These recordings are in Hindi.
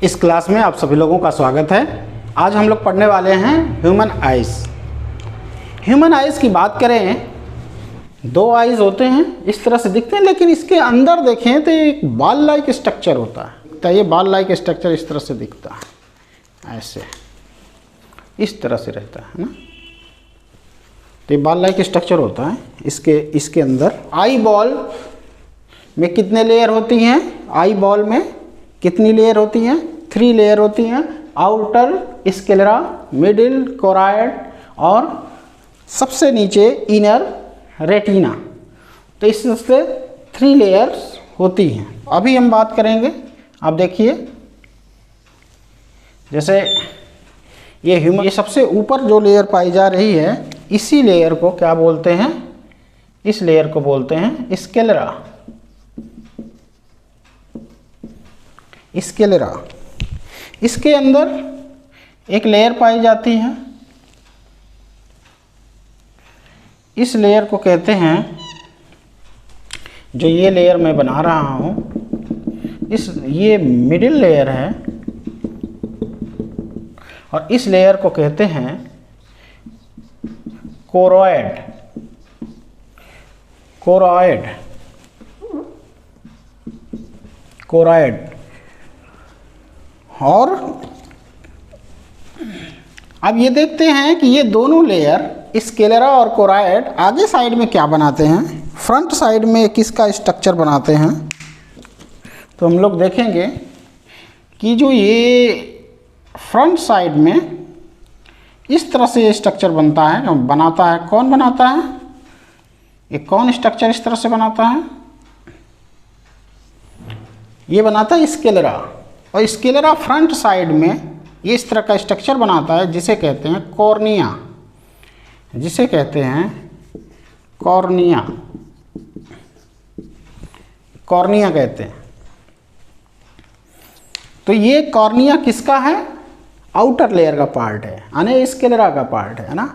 इस क्लास में आप सभी लोगों का स्वागत है। आज हम लोग पढ़ने वाले हैं ह्यूमन आइज़। ह्यूमन आइज़ की बात करें, दो आइज़ होते हैं, इस तरह से दिखते हैं, लेकिन इसके अंदर देखें तो एक बाल लाइक स्ट्रक्चर होता है। तो ये बाल लाइक स्ट्रक्चर इस तरह से दिखता है, ऐसे इस तरह से रहता है ना। तो ये बाल लाइक स्ट्रक्चर होता है। इसके अंदर आई बॉल में कितने लेयर होती हैं? आई बॉल में कितनी लेयर होती हैं? 3 लेयर होती हैं। आउटर स्क्लेरा, मिडिल कोराइड और सबसे नीचे इनर रेटिना। तो इससे 3 लेयर्स होती हैं। अभी हम बात करेंगे, आप देखिए, जैसे ये सबसे ऊपर जो लेयर पाई जा रही है, इसी लेयर को क्या बोलते हैं? इस लेयर को बोलते हैं स्क्लेरा। स्क्लेरा। इसके अंदर एक लेयर पाई जाती है, इस लेयर को कहते हैं, जो ये लेयर मैं बना रहा हूँ, ये मिडिल लेयर है और इस लेयर को कहते हैं कोरोइड। कोरोइड। कोरोइड। और अब ये देखते हैं कि ये दोनों लेयर स्क्लेरा और कोराइड आगे साइड में क्या बनाते हैं, फ्रंट साइड में किसका स्ट्रक्चर बनाते हैं। तो हम लोग देखेंगे कि जो ये फ्रंट साइड में इस तरह से स्ट्रक्चर बनता है, बनाता है, कौन बनाता है? ये कौन स्ट्रक्चर इस तरह से बनाता है? ये बनाता है स्क्लेरा। और स्क्लेरा फ्रंट साइड में ये इस तरह का स्ट्रक्चर बनाता है, जिसे कहते हैं कॉर्निया। जिसे कहते हैं कॉर्निया। कॉर्निया कहते हैं। तो ये कॉर्निया किसका है? आउटर लेयर का पार्ट है, यानी स्क्लेरा का पार्ट है ना,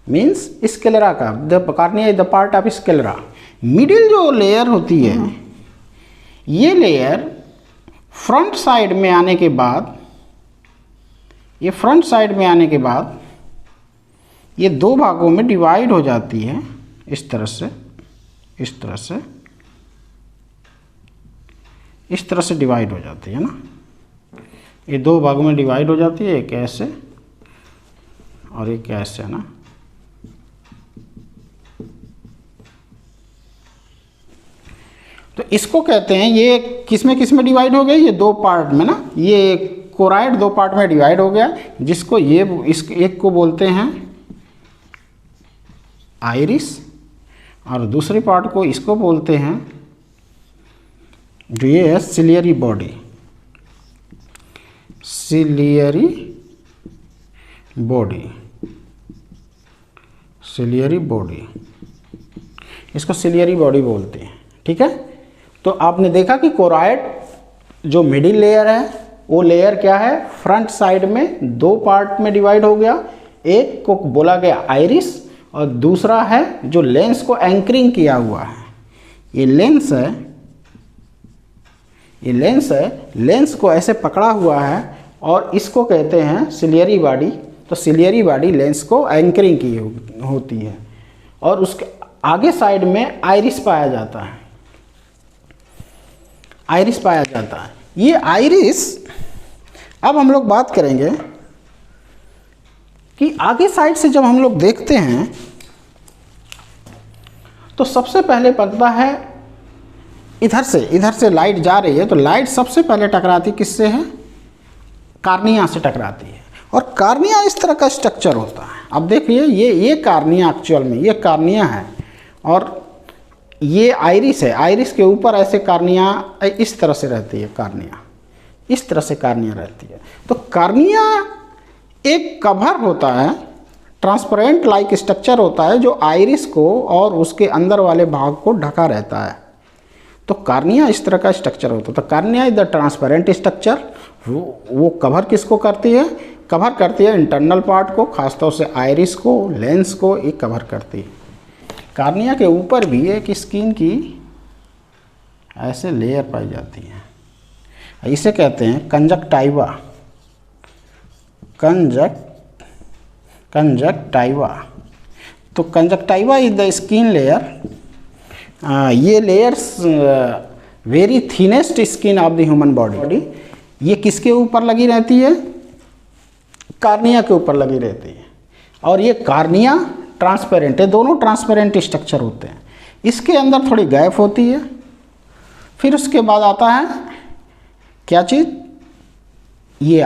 मीन्स स्क्लेरा का। The cornea is the part of sclera. Middle जो लेयर होती है, ये लेयर फ्रंट साइड में आने के बाद, ये फ्रंट साइड में आने के बाद ये 2 भागों में डिवाइड हो जाती है, इस तरह से, इस तरह से, इस तरह से डिवाइड हो जाती है ना। ये 2 भागों में डिवाइड हो जाती है, एक ऐसे और एक ऐसे, है ना। तो इसको कहते हैं, ये किस में डिवाइड हो गया? ये 2 पार्ट में ना। ये कोराइड 2 पार्ट में डिवाइड हो गया, जिसको एक को बोलते हैं आइरिस और दूसरे पार्ट को इसको बोलते हैं, जो ये है ciliary body. Ciliary body. Ciliary body, इसको सिलियरी बॉडी बोलते हैं, ठीक है। तो आपने देखा कि कोराइड जो मिडिल लेयर है, वो लेयर क्या है? फ्रंट साइड में 2 पार्ट में डिवाइड हो गया। एक को बोला गया आइरिस और दूसरा है जो लेंस को एंकरिंग किया हुआ है। ये लेंस है, ये लेंस है, लेंस को ऐसे पकड़ा हुआ है और इसको कहते हैं सिलियरी बॉडी। तो सिलियरी बॉडी लेंस को एंकरिंग की होती है और उसके आगे साइड में आइरिस पाया जाता है। आइरिस पाया जाता है। ये आइरिस, अब हम लोग बात करेंगे कि आगे साइड से जब हम लोग देखते हैं तो सबसे पहले बनता है, इधर से लाइट जा रही है, तो लाइट सबसे पहले टकराती किससे है? कार्निया से टकराती है। और कार्निया इस तरह का स्ट्रक्चर होता है। अब देखिए, ये कार्निया, एक्चुअल में ये कार्निया है और ये आइरिस है। आइरिस के ऊपर ऐसे कार्निया इस तरह से रहती है। कार्निया इस तरह से कार्निया रहती है। तो कार्निया एक कवर होता है, ट्रांसपेरेंट लाइक स्ट्रक्चर होता है, जो आइरिस को और उसके अंदर वाले भाग को ढका रहता है। तो कार्निया इस तरह का स्ट्रक्चर होता है। तो cornea is the transparent structure. वो कवर किसको करती है? कवर करती है इंटरनल पार्ट को, खासतौर से आइरिस को, लेंस को ये कवर करती है। कार्निया के ऊपर भी एक स्किन की ऐसे लेयर पाई जाती है। इसे कहते हैं कंजक्टाइवा, कंजक्टाइवा। तो conjunctiva is the skin layer, ये layers very thinnest skin of the human body. ये किसके ऊपर लगी रहती है? कार्निया के ऊपर लगी रहती है। और ये कार्निया ट्रांसपेरेंट है, दोनों ट्रांसपेरेंट स्ट्रक्चर होते हैं। इसके अंदर थोड़ी गैप होती है। फिर उसके बाद आता है क्या चीज़? ये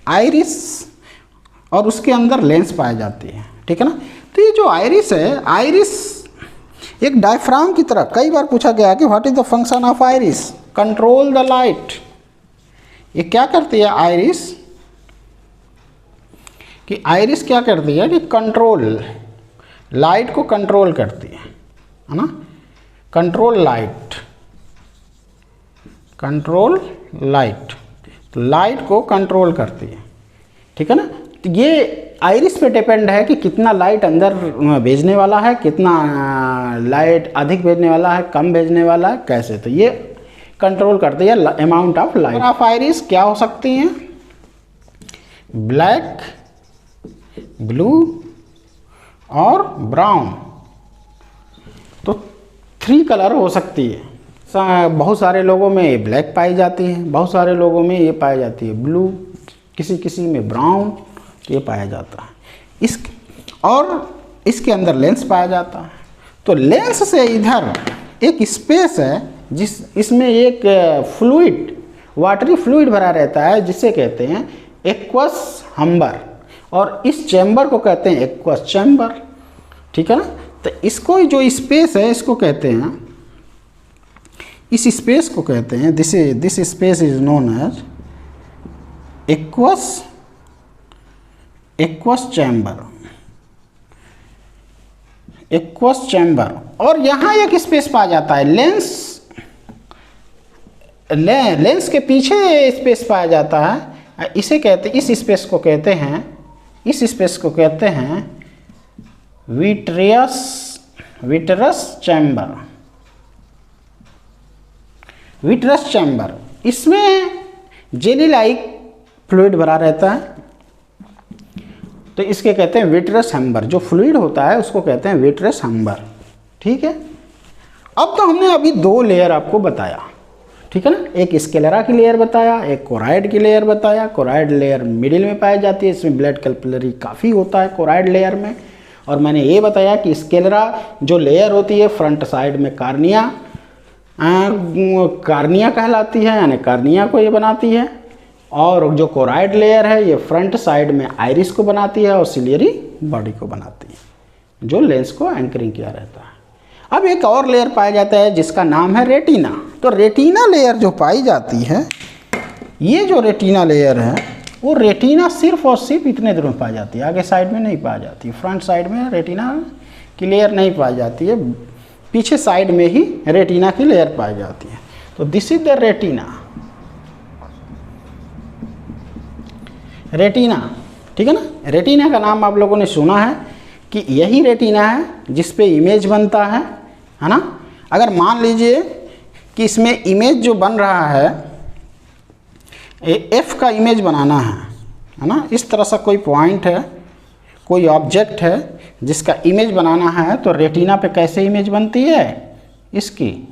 आइरिस और उसके अंदर लेंस पाई जाती है, ठीक है ना। तो ये जो आइरिस है, आइरिस एक डायफ्राम की तरह, कई बार पूछा गया कि what is the function of iris? Control the light. ये क्या करती है आइरिस? कि आइरिस क्या करती है कि कंट्रोल, लाइट को कंट्रोल करती है ना। कंट्रोल लाइट, कंट्रोल लाइट, तो लाइट को कंट्रोल करती है, ठीक है ना। तो ये आइरिस पे डिपेंड है कि कितना लाइट अंदर भेजने वाला है, कितना लाइट अधिक भेजने वाला है, कम भेजने वाला है, कैसे। तो ये कंट्रोल करती है amount of light. Of iris क्या हो सकती हैं? ब्लैक, ब्लू और ब्राउन। तो 3 कलर हो सकती है। बहुत सारे लोगों में ये ब्लैक पाई जाती है, बहुत सारे लोगों में ये पाई जाती है ब्लू, किसी में ब्राउन, ये पाया जाता है। और इसके अंदर लेंस पाया जाता है। तो लेंस से इधर एक स्पेस है इसमें एक फ्लूइड, वाटरी फ्लूइड भरा रहता है, जिसे कहते हैं एक्वस हम्बर। और इस चैम्बर को कहते हैं एक्वस चैम्बर, ठीक है ना। तो इसको जो स्पेस है इसको कहते हैं, इस स्पेस को कहते हैं, this space is known as aqueous chamber. और यहाँ एक स्पेस पाया जाता है, लेंस के पीछे स्पेस पाया जाता है। इसे कहते, इस स्पेस को कहते हैं विट्रस चैम्बर। इसमें जेली लाइक फ्लूइड भरा रहता है, तो इसके कहते हैं विट्रस हम्बर। जो फ्लूइड होता है उसको कहते हैं विट्रस हम्बर, ठीक है। अब तो हमने अभी 2 लेयर आपको बताया, ठीक है ना। एक स्केलेरा की लेयर बताया, एक कोराइड की लेयर बताया। कोराइड लेयर मिडिल में पाई जाती है, इसमें ब्लड कैपिलरी काफ़ी होता है कोराइड लेयर में। और मैंने ये बताया कि स्केलेरा जो लेयर होती है फ्रंट साइड में कार्निया कहलाती है, यानी कार्निया को ये बनाती है। और जो कोराइड लेयर है ये फ्रंट साइड में आइरिस को बनाती है और सिलियरी बॉडी को बनाती है, जो लेंस को एंकरिंग किया रहता है। अब एक और लेयर पाया जाता है जिसका नाम है रेटिना। तो रेटिना लेयर जो पाई जाती है, ये जो रेटिना लेयर है वो रेटिना सिर्फ और सिर्फ इतने दूर में पाई जाती है, आगे साइड में नहीं पाई जाती। फ्रंट साइड में रेटिना की लेयर नहीं पाई जाती है, पीछे साइड में ही रेटिना की लेयर पाई जाती है। तो दिस इज द रेटिना, ठीक है ना। रेटिना का नाम आप लोगों ने सुना है कि यही रेटिना है जिस पे इमेज बनता है ना। अगर मान लीजिए कि इसमें इमेज जो बन रहा है, एफ का इमेज बनाना है ना। इस तरह से कोई पॉइंट है, कोई ऑब्जेक्ट है जिसका इमेज बनाना है, तो रेटिना पे कैसे इमेज बनती है? इसकी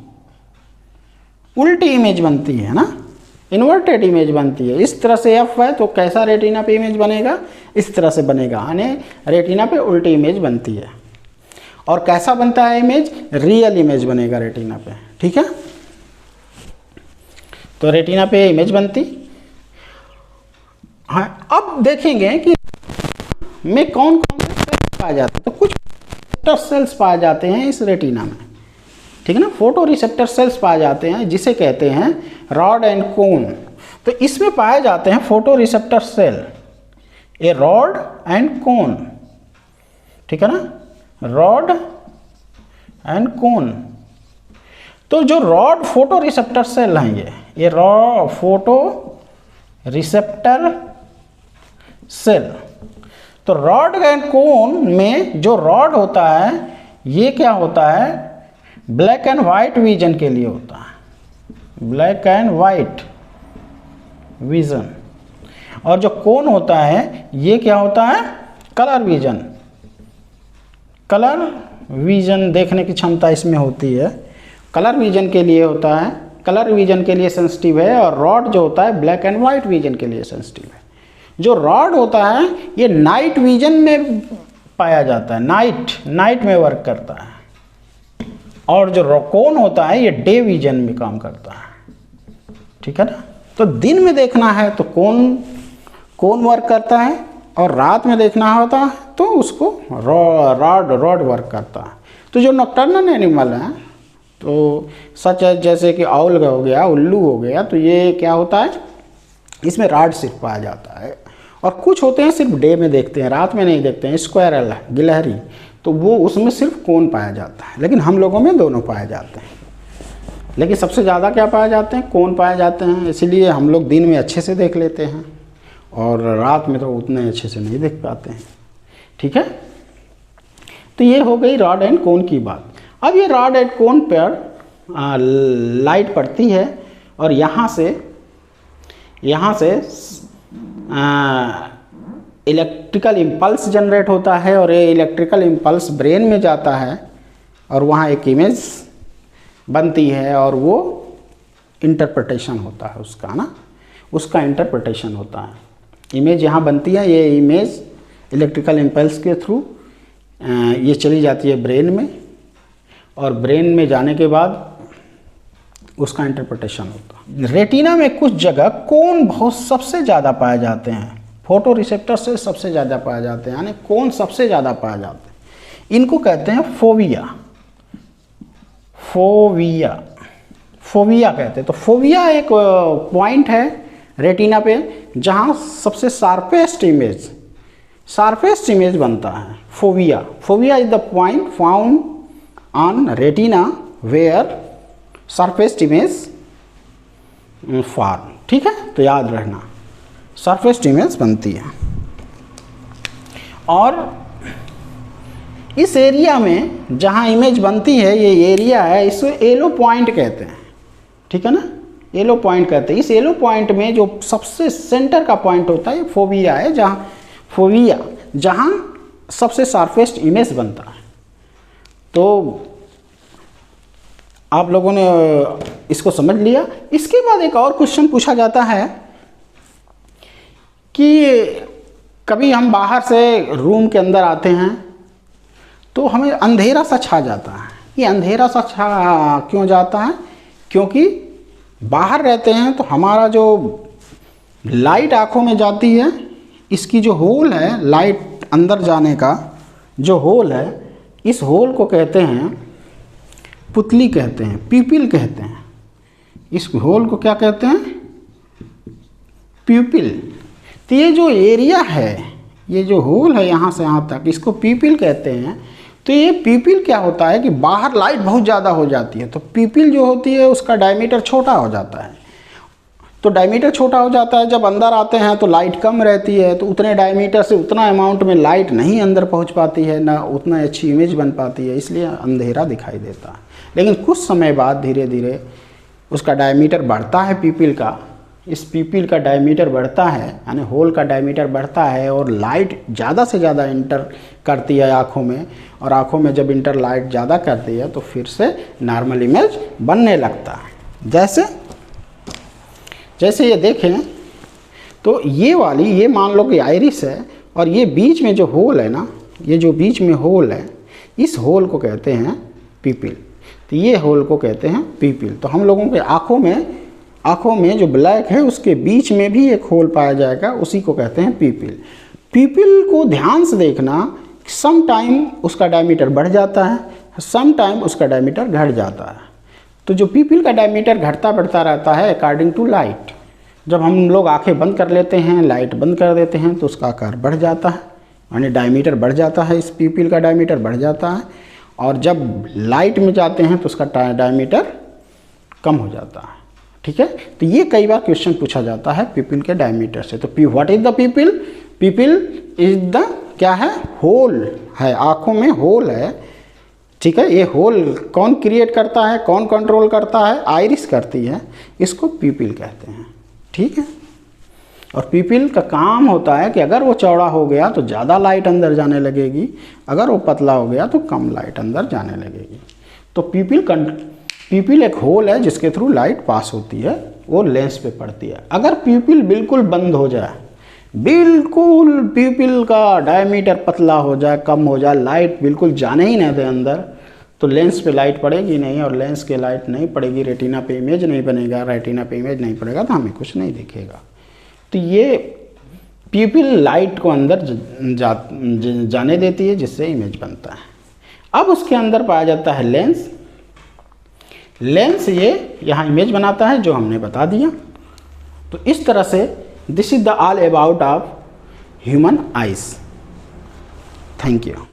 उल्टी इमेज बनती है ना, इन्वर्टेड इमेज बनती है। इस तरह से एफ है तो कैसा रेटिना पे इमेज बनेगा? इस तरह से बनेगा, यानी रेटिना पे उल्टी इमेज बनती है। और कैसा बनता है इमेज? रियल इमेज बनेगा रेटिना पे, ठीक है। तो रेटिना पे इमेज बनती। हाँ, अब देखेंगे कि में कौन कौन से सेल्स पाए जाते हैं। तो कुछ रिसेप्टर सेल्स पाए जाते हैं इस रेटिना में, ठीक है ना। फोटो रिसेप्टर सेल्स पाए जाते हैं जिसे कहते हैं रॉड एंड कोन। तो इसमें पाए जाते हैं photo receptor cell, a rod and cone, ठीक है ना, रॉड एंड कोन। तो जो रॉड फोटो रिसेप्टर सेल हैं, ये रॉड फोटो रिसेप्टर सेल। तो रॉड एंड कोन में जो रॉड होता है ये क्या होता है? ब्लैक एंड वाइट विजन के लिए होता है, ब्लैक एंड वाइट विजन। और जो कोन होता है ये क्या होता है? Colour vision. कलर विजन देखने की क्षमता इसमें होती है, कलर विजन के लिए होता है, कलर विजन के लिए सेंसिटिव है। और रॉड जो होता है ब्लैक एंड वाइट विजन के लिए सेंसिटिव है। जो रॉड होता है ये नाइट विजन में पाया जाता है, नाइट में वर्क करता है। और जो कोन होता है ये डे विजन में काम करता है, ठीक है ना। तो दिन में देखना है तो कोन वर्क करता है, और रात में देखना होता है तो उसको रॉड वर्क करता है। तो जो नॉकटर्नल एनिमल हैं तो सच है जैसे कि आउल हो गया, उल्लू हो गया, तो ये क्या होता है इसमें रॉड सिर्फ पाया जाता है। और कुछ होते हैं सिर्फ डे में देखते हैं, रात में नहीं देखते हैं, स्क्वायरल, गिलहरी, तो वो उसमें सिर्फ कोन पाया जाता है। लेकिन हम लोगों में दोनों पाए जाते हैं। लेकिन सबसे ज़्यादा क्या पाए जाते हैं? कोन पाए जाते हैं। इसलिए हम लोग दिन में अच्छे से देख लेते हैं और रात में तो उतने अच्छे से नहीं देख पाते हैं, ठीक है। तो ये हो गई रॉड एंड कोन की बात। अब ये रॉड एंड कोन पर लाइट पड़ती है और यहाँ से इलेक्ट्रिकल इम्पल्स जनरेट होता है, और ये इलेक्ट्रिकल इम्पल्स ब्रेन में जाता है और वहाँ एक इमेज बनती है, और वो इंटरप्रिटेशन होता है उसका ना, उसका इंटरप्रिटेशन होता है। इमेज यहाँ बनती है, ये इमेज इलेक्ट्रिकल इम्पल्स के थ्रू ये चली जाती है ब्रेन में, और ब्रेन में जाने के बाद उसका इंटरप्रिटेशन होता है। रेटिना में कुछ जगह कोन बहुत सबसे ज़्यादा पाए जाते हैं, फोटो रिसेप्टर से सबसे ज़्यादा पाए जाते हैं, यानी कोन सबसे ज़्यादा पाए जाते हैं। इनको कहते हैं फोविया कहते हैं। तो फोविया एक पॉइंट है रेटिना पे जहाँ सबसे शार्पेस्ट इमेज बनता है। Fovea is the point found on retina where sharpest image form, ठीक है। तो याद रखना सरफेस्ट इमेज बनती है। और इस एरिया में जहाँ इमेज बनती है, ये एरिया है, इसको येलो पॉइंट कहते हैं, ठीक है ना, येलो पॉइंट कहते हैं। इस येलो पॉइंट में जो सबसे सेंटर का पॉइंट होता है ये फोविया है, जहाँ सबसे शार्पेस्ट इमेज बनता है। तो आप लोगों ने इसको समझ लिया। इसके बाद एक और क्वेश्चन पूछा जाता है कि कभी हम बाहर से रूम के अंदर आते हैं तो हमें अंधेरा सा छा जाता है। ये अंधेरा सा छा क्यों जाता है? क्योंकि बाहर रहते हैं तो हमारा जो लाइट आँखों में जाती है, इसकी जो होल है, लाइट अंदर जाने का जो होल है, इस होल को कहते हैं पुतली कहते हैं, पीपिल कहते हैं। इस होल को क्या कहते हैं? प्यूपिल। तो ये जो एरिया है, ये जो होल है यहाँ से यहाँ तक, इसको पीपिल कहते हैं। तो ये पीपिल क्या होता है कि बाहर लाइट बहुत ज़्यादा हो जाती है, तो पीपिल जो होती है उसका डायमीटर छोटा हो जाता है। तो डायमीटर छोटा हो जाता है, जब अंदर आते हैं तो लाइट कम रहती है, तो उतने डायमीटर से उतना अमाउंट में लाइट नहीं अंदर पहुंच पाती है, ना उतना अच्छी इमेज बन पाती है, इसलिए अंधेरा दिखाई देता है। लेकिन कुछ समय बाद धीरे धीरे उसका डायमीटर बढ़ता है पीपिल का, इस पीपिल का डायमीटर बढ़ता है, यानी होल का डायमीटर बढ़ता है, और लाइट ज़्यादा से ज़्यादा इंटर करती है आँखों में, और आँखों में जब इंटर लाइट ज़्यादा करती है तो फिर से नॉर्मल इमेज बनने लगता है। जैसे ये देखें तो ये वाली, ये मान लो कि आइरिस है, और ये बीच में जो होल है ना, ये जो बीच में होल है, इस होल को कहते हैं पीपिल। तो ये होल को कहते हैं पीपिल। तो हम लोगों के आँखों में जो ब्लैक है उसके बीच में भी एक होल पाया जाएगा, उसी को कहते हैं पीपिल। पीपिल को ध्यान से देखना, सम टाइम उसका डायमीटर बढ़ जाता है, सम टाइम उसका डायमीटर घट जाता है। तो जो पीपिल का डायमीटर घटता बढ़ता रहता है अकॉर्डिंग टू लाइट। जब हम लोग आंखें बंद कर लेते हैं, लाइट बंद कर देते हैं, तो उसका आकार बढ़ जाता है, यानी डायमीटर बढ़ जाता है, इस पीपिल का डायमीटर बढ़ जाता है। और जब लाइट में जाते हैं तो उसका डायमीटर कम हो जाता है, ठीक है। तो ये कई बार क्वेश्चन पूछा जाता है पीपिल के डायमीटर से। तो what is the pupil? Pupil is the क्या है? होल है, आँखों में होल है, ठीक है। ये होल कौन क्रिएट करता है, कौन कंट्रोल करता है? आइरिस करती है, इसको पीपिल कहते हैं, ठीक है। और पीपल का काम होता है कि अगर वो चौड़ा हो गया तो ज़्यादा लाइट अंदर जाने लगेगी, अगर वो पतला हो गया तो कम लाइट अंदर जाने लगेगी। तो पीपल एक होल है जिसके थ्रू लाइट पास होती है, वो लेंस पे पड़ती है। अगर पीपल बिल्कुल बंद हो जाए, बिल्कुल पीपल का डायमीटर पतला हो जाए, कम हो जाए, लाइट बिल्कुल जाने ही नहीं दे अंदर, तो लेंस पे लाइट पड़ेगी नहीं, और लेंस के लाइट नहीं पड़ेगी, रेटिना पे इमेज नहीं बनेगा, रेटिना पे इमेज नहीं पड़ेगा तो हमें कुछ नहीं दिखेगा। तो ये पीपल लाइट को अंदर जाने देती है जिससे इमेज बनता है। अब उसके अंदर पाया जाता है लेंस। लेंस ये यहाँ इमेज बनाता है जो हमने बता दिया। तो इस तरह से this is the all about of human eyes. Thank you.